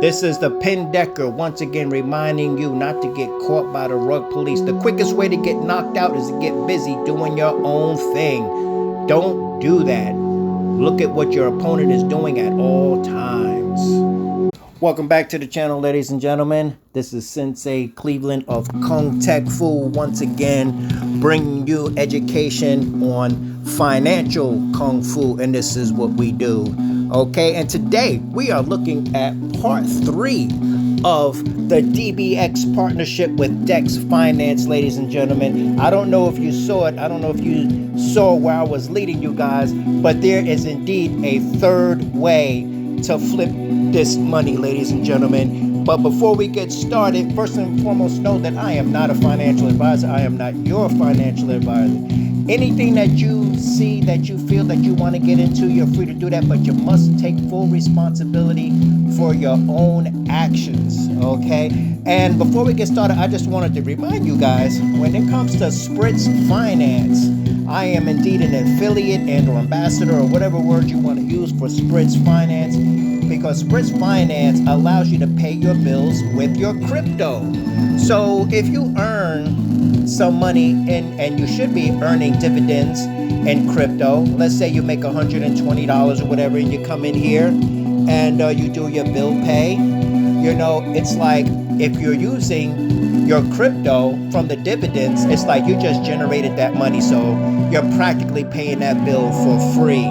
This is the Pin Decker once again reminding you not to get caught by the rug police. The quickest way to get knocked out is to get busy doing your own thing. Don't do that. Look at what your opponent is doing at all times. Welcome back to the channel, ladies and gentlemen. This is Sensei Cleveland of Kung Tech Fu once again bringing you education on financial Kung Fu, and this is what we do. Okay, and today we are looking at part 3 of the DBX partnership with DEX Finance, ladies and gentlemen. I don't know if you saw it. I don't know if you saw where I was leading you guys, but there is indeed a third way to flip this money, ladies and gentlemen. But before we get started, first and foremost, know that I am not a financial advisor. I am not your financial advisor. Anything that you see that you feel that you want to get into, you're free to do that, but you must take full responsibility for your own actions, okay? And before we get started, I just wanted to remind you guys, when it comes to Spritz Finance, I am indeed an affiliate and or ambassador or whatever word you want to use for Spritz Finance, because Spritz Finance allows you to pay your bills with your crypto. So if you earn some money and you should be earning dividends in crypto, let's say you make $120 or whatever, and you come in here and you do your bill pay, you know, it's like if you're using your crypto from the dividends, it's like you just generated that money, so you're practically paying that bill for free,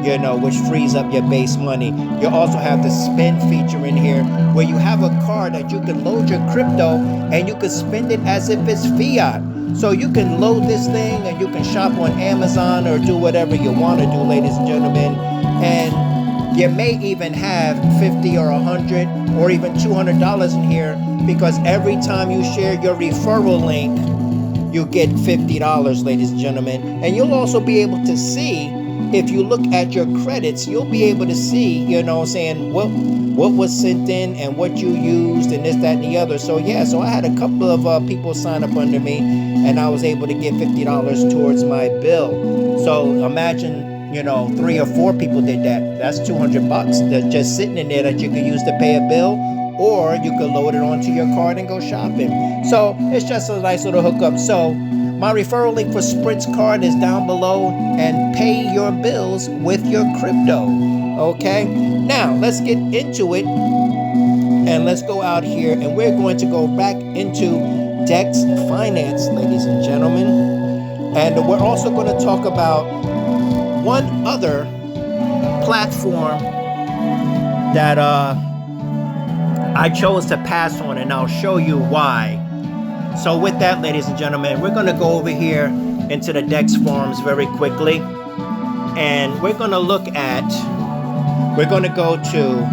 you know, which frees up your base money. You also have the spend feature in here where you have a card that you can load your crypto and you can spend it as if it's fiat. So you can load this thing and you can shop on Amazon or do whatever you want to do, ladies and gentlemen. And you may even have $50 or $100 or even $200 in here, because every time you share your referral link, you get $50, ladies and gentlemen. And you'll also be able to see, if you look at your credits, you'll be able to see, you know, saying what was sent in and what you used and this, that, and the other. So yeah, so I had a couple of people sign up under me, and I was able to get $50 towards my bill. So imagine, you know, 3 or 4 people did that. That's $200 that's just sitting in there that you can use to pay a bill, or you could load it onto your card and go shopping. So it's just a nice little hookup. So my referral link for Spritz card is down below, and pay your bills with your crypto. Okay, now let's get into it, and let's go out here, and we're going to go back into DEX Finance, ladies and gentlemen. And we're also going to talk about one other platform that I chose to pass on, and I'll show you why. So with that, ladies and gentlemen, we're going to go over here into the DEX forums very quickly, and we're going to look at, we're going to go to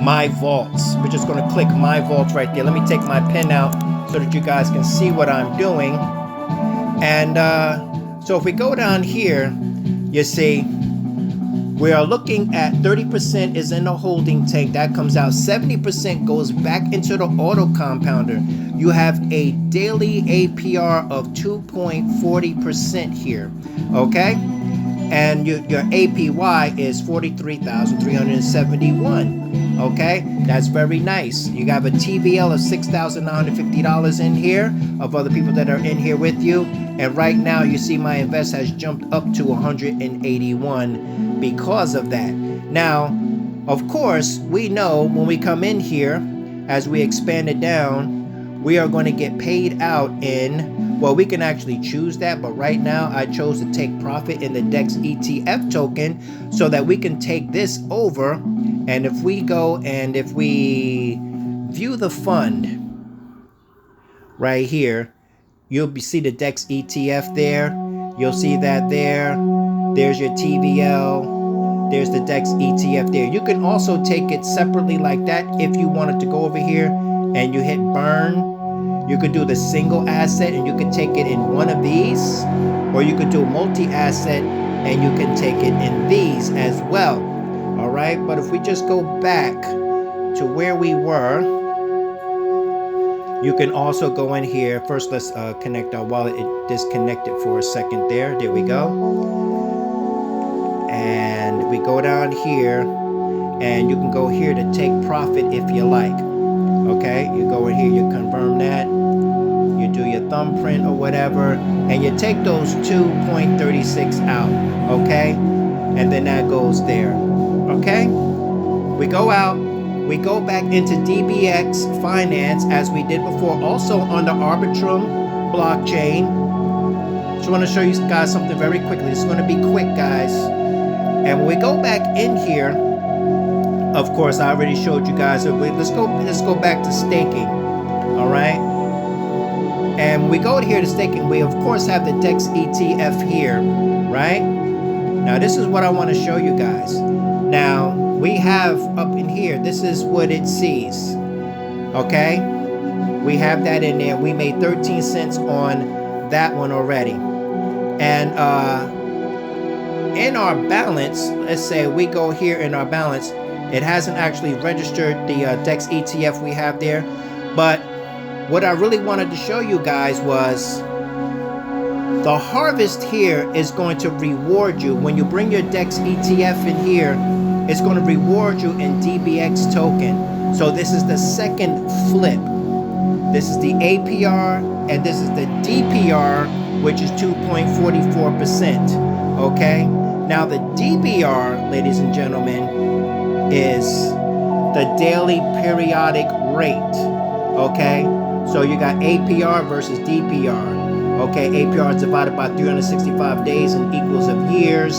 My Vaults. We're just going to click My Vaults right there. Let me take my pen out so that you guys can see what I'm doing. And so if we go down here, you see, we are looking at 30% is in the holding tank. That comes out. 70% goes back into the auto compounder. You have a daily APR of 2.40% here. Okay? And your APY is 43,371. Okay? That's very nice. You have a TVL of $6,950 in here of other people that are in here with you. And right now you see my invest has jumped up to 181 because of that. Now, of course, we know when we come in here, as we expand it down, we are going to get paid out in, well, we can actually choose that, but right now I chose to take profit in the DEX ETF token so that we can take this over. And if we go and if we view the fund right here, you'll see the DEX ETF there. You'll see that there. There's your TVL. There's the DEX ETF there. You can also take it separately like that if you wanted to go over here and you hit burn. You could do the single asset and you could take it in one of these, or you could do multi-asset and you can take it in these as well. All right, but if we just go back to where we were, you can also go in here. First, let's connect our wallet. It disconnected for a second there. There we go. And we go down here and you can go here to take profit if you like. Okay, you go in here, you confirm that, you do your thumbprint or whatever, and you take those 2.36 out. Okay, and then that goes there. Okay, we go out, we go back into DBX Finance as we did before, also on the Arbitrum blockchain. Just want to show you guys something very quickly. It's going to be quick, guys. And when we go back in here, of course, I already showed you guys. Let's go back to staking. All right. And we go here to staking. We of course have the DEX ETF here, right? Now this is what I want to show you guys. Now we have up in here. This is what it sees. Okay. We have that in there. We made 13 cents on that one already. And in our balance, let's say we go here in our balance, it hasn't actually registered the DEX ETF we have there. But what I really wanted to show you guys was the harvest here is going to reward you. When you bring your DEX ETF in here, it's going to reward you in DBX token. So this is the second flip. This is the APR and this is the DPR, which is 2.44%. Okay. Now the DBR, ladies and gentlemen, is the daily periodic rate. Okay. So you got APR versus DPR. Okay. APR is divided by 365 days and equals of years.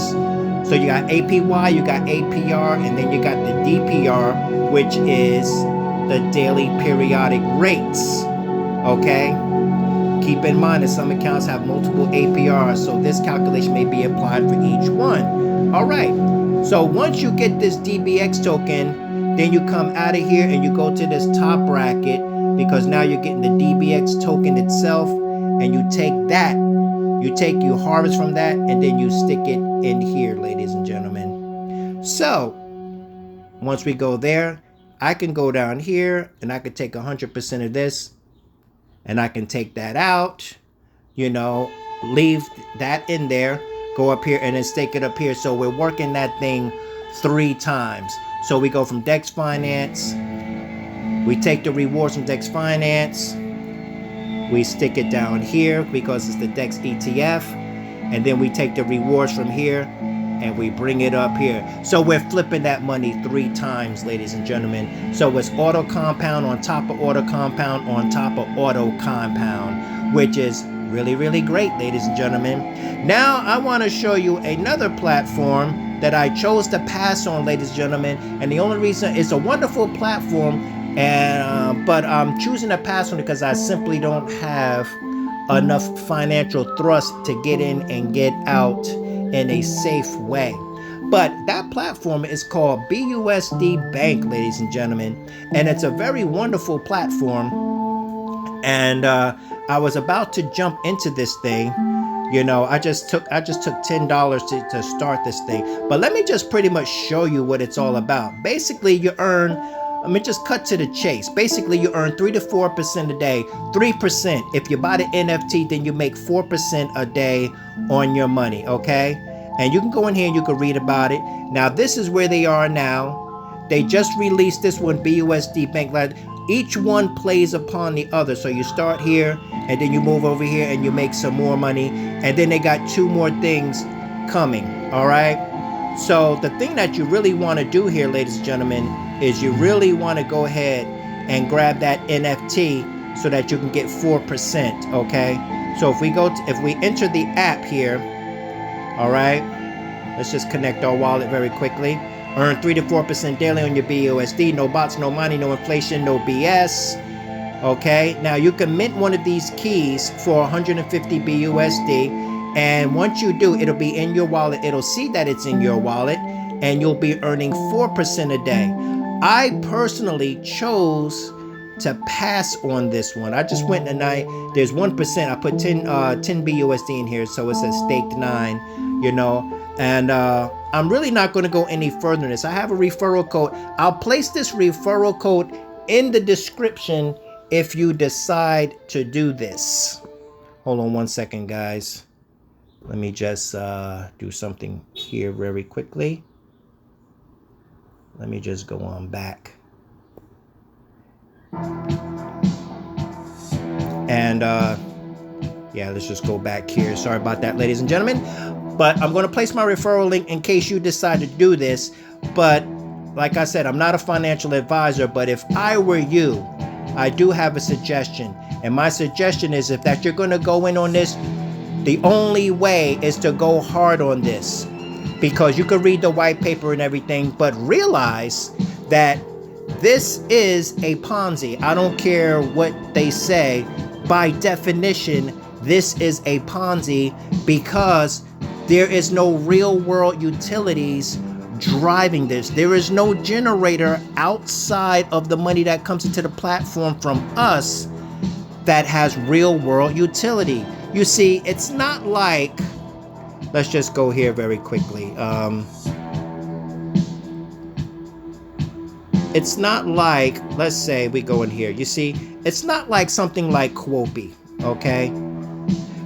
So you got APY, you got APR, and then you got the DPR, which is the daily periodic rates. Okay. Keep in mind that some accounts have multiple APRs, so this calculation may be applied for each one. All right. So once you get this DBX token, then you come out of here and you go to this top bracket, because now you're getting the DBX token itself, and you take that, you harvest from that, and then you stick it in here, ladies and gentlemen. So once we go there, I can go down here and I can take 100% of this, and I can take that out, you know, leave that in there, go up here and then stake it up here. So we're working that thing 3 times. So we go from DEX Finance, we take the rewards from DEX Finance, we stick it down here because it's the DEX ETF, and then we take the rewards from here and we bring it up here. So we're flipping that money 3 times, ladies and gentlemen. So it's auto compound on top of auto compound on top of auto compound, which is really, really great, ladies and gentlemen. Now I want to show you another platform that I chose to pass on, ladies and gentlemen. And the only reason, it's a wonderful platform, and but I'm choosing to pass on because I simply don't have enough financial thrust to get in and get out in a safe way. But that platform is called BUSD Bank, ladies and gentlemen, and it's a very wonderful platform. And I was about to jump into this thing. You know, I just took $10 to start this thing. But let me just pretty much show you what it's all about. Basically, you earn, let me just cut to the chase. Basically, you earn 3 to 4% a day. 3%. If you buy the NFT, then you make 4% a day on your money, okay? And you can go in here and you can read about it. Now, this is where they are now. They just released this one, BUSD Bank. Each one plays upon the other. So you start here, and then you move over here, and you make some more money. And then they got 2 more things coming, all right? So the thing that you really want to do here, ladies and gentlemen, is you really want to go ahead and grab that NFT so that you can get 4%, okay? So if we enter the app here, all right, let's just connect our wallet very quickly. Earn 3 to 4% daily on your BUSD. No bots, no money, no inflation, no BS. Okay, now you can mint one of these keys for 150 BUSD. And once you do, it'll be in your wallet. It'll see that it's in your wallet, and you'll be earning 4% a day. I personally chose to pass on this one. I just went and there's 1%. I put 10 BUSD in here, so it says staked 9, you know. And I'm really not going to go any further than this. I have a referral code. I'll place this referral code in the description if you decide to do this. Hold on 1 second, guys. Let me just do something here very quickly. Let me just go on back. And yeah, let's just go back here. Sorry about that, ladies and gentlemen. But I'm going to place my referral link in case you decide to do this. But like I said, I'm not a financial advisor, but if I were you, I do have a suggestion. And my suggestion is if that you're going to go in on this, the only way is to go hard on this, because you could read the white paper and everything, but realize that this is a Ponzi. I don't care what they say. By definition, this is a Ponzi because there is no real world utilities driving this. There is no generator outside of the money that comes into the platform from us that has real world utility. You see, it's not like, let's just go here very quickly. It's not like, let's say we go in here. You see, it's not like something like Quopi, okay?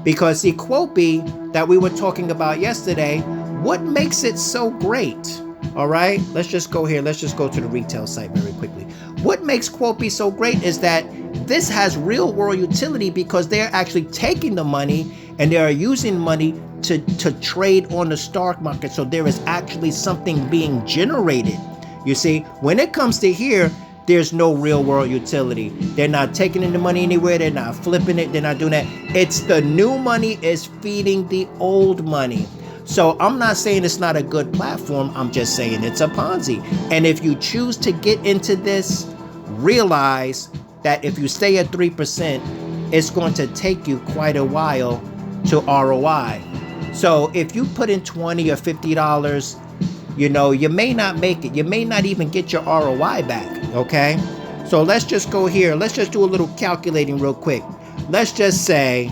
Because the Quopi that we were talking about yesterday, what makes it so great? All right, let's just go here. Let's just go to the retail site very quickly. What makes Quopi so great is that this has real world utility because they're actually taking the money and they are using money to trade on the stock market. So there is actually something being generated. You see, when it comes to here, there's no real world utility. They're not taking in the money anywhere. They're not flipping it. They're not doing that. It's the new money is feeding the old money. So I'm not saying it's not a good platform. I'm just saying it's a Ponzi. And if you choose to get into this, realize that if you stay at 3%, it's going to take you quite a while to ROI. So if you put in $20 or $50, you know, you may not make it. You may not even get your ROI back, okay? So let's just go here. Let's just do a little calculating real quick. Let's just say,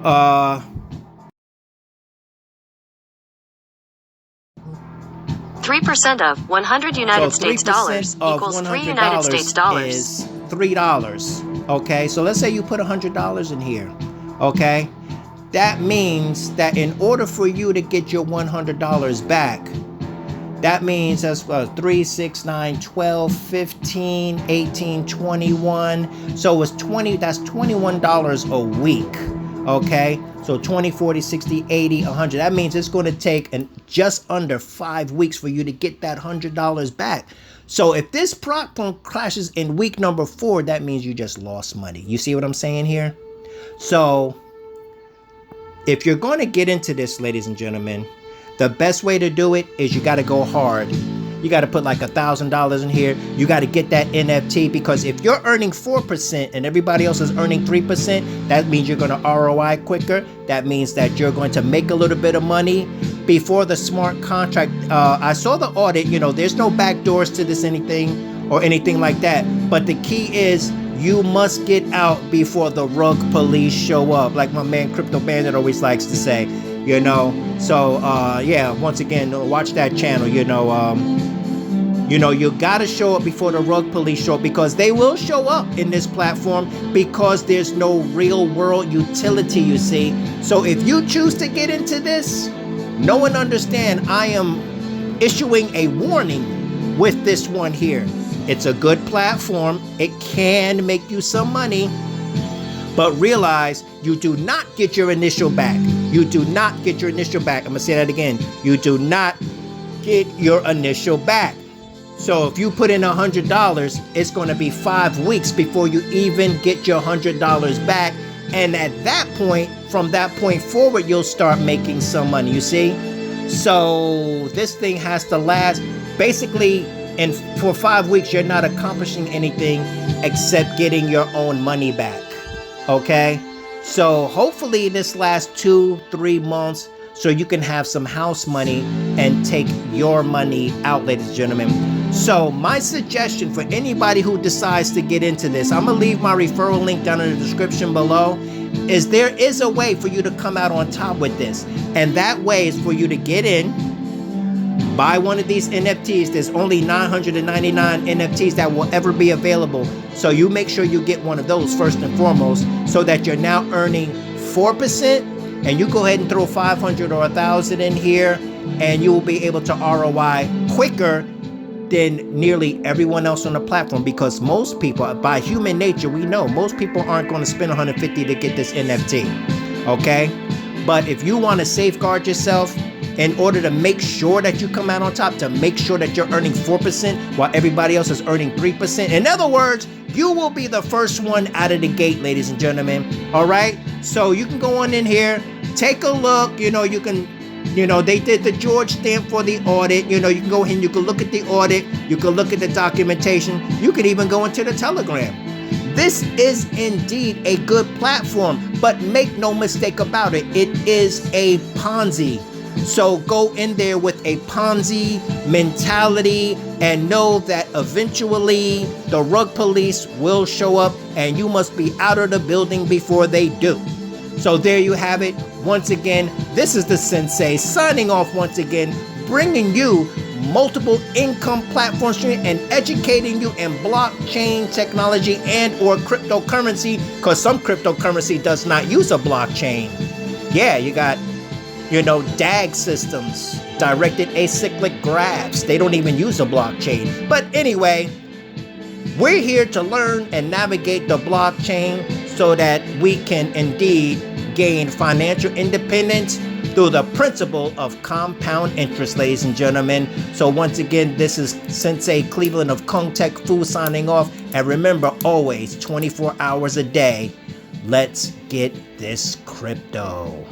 3% of 100 United States dollars equals 3 United States dollars. Is $3. Okay, so let's say you put $100 in here. Okay, that means that in order for you to get your $100 back, that means that's 3, 6, 9, 12, 15, 18, 21. So it's 20. That's $21 a week. Okay, so 20, 40, 60, 80, 100. That means it's going to take just under 5 weeks for you to get that $100 back. So if this platform crashes in week number 4, that means you just lost money. You see what I'm saying here? So if you're going to get into this, ladies and gentlemen, the best way to do it is you got to go hard. You got to put like $1,000 in here. You got to get that NFT, because if you're earning 4% and everybody else is earning 3%, that means you're going to ROI quicker. That means that you're going to make a little bit of money before the smart contract. I saw the audit, you know, there's no back doors to this anything like that. But the key is you must get out before the rug police show up, like my man Crypto Bandit always likes to say, you know. So yeah, once again, watch that channel. You know, you gotta show up before the rug police show up, because they will show up in this platform because there's no real world utility, you see. So if you choose to get into this, know and understand, I am issuing a warning with this one here. It's a good platform. It can make you some money, but realize you do not get your initial back. You do not get your initial back. I'm gonna say that again. You do not get your initial back. So if you put in $100, it's gonna be 5 weeks before you even get your $100 back. And at that point, from that point forward, you'll start making some money, you see? So this thing has to last. Basically, and for 5 weeks, you're not accomplishing anything except getting your own money back, okay? So hopefully this lasts 2-3 months so you can have some house money and take your money out, ladies and gentlemen. So my suggestion for anybody who decides to get into this, I'm gonna leave my referral link down in the description below, is there is a way for you to come out on top with this. And that way is for you to get in, buy one of these NFTs. There's only 999 NFTs that will ever be available. So you make sure you get one of those first and foremost, so that you're now earning 4%, and you go ahead and throw 500 or 1,000 in here, and you will be able to ROI quicker than nearly everyone else on the platform, because most people, by human nature, we know most people aren't going to spend 150 to get this NFT. Okay? But if you want to safeguard yourself in order to make sure that you come out on top, to make sure that you're earning 4% while everybody else is earning 3%. In other words, you will be the first one out of the gate, ladies and gentlemen. All right? So you can go on in here, take a look. You know, you can, you know, they did the George stamp for the audit. You know, you can go in, you can look at the audit, you can look at the documentation, you can even go into the Telegram. This is indeed a good platform, but make no mistake about it, it is a Ponzi. So go in there with a Ponzi mentality and know that eventually the rug police will show up and you must be out of the building before they do. So there you have it. Once again, this is the Sensei signing off once again, bringing you multiple income platform stream and educating you in blockchain technology and or cryptocurrency, because some cryptocurrency does not use a blockchain. Yeah, you got, you know, DAG systems, directed acyclic graphs. They don't even use a blockchain. But anyway, we're here to learn and navigate the blockchain so that we can indeed gain financial independence through the principle of compound interest, ladies and gentlemen. So once again, this is Sensei Cleveland of Kung Tech Fu signing off. And remember, always 24 hours a day, let's get this crypto.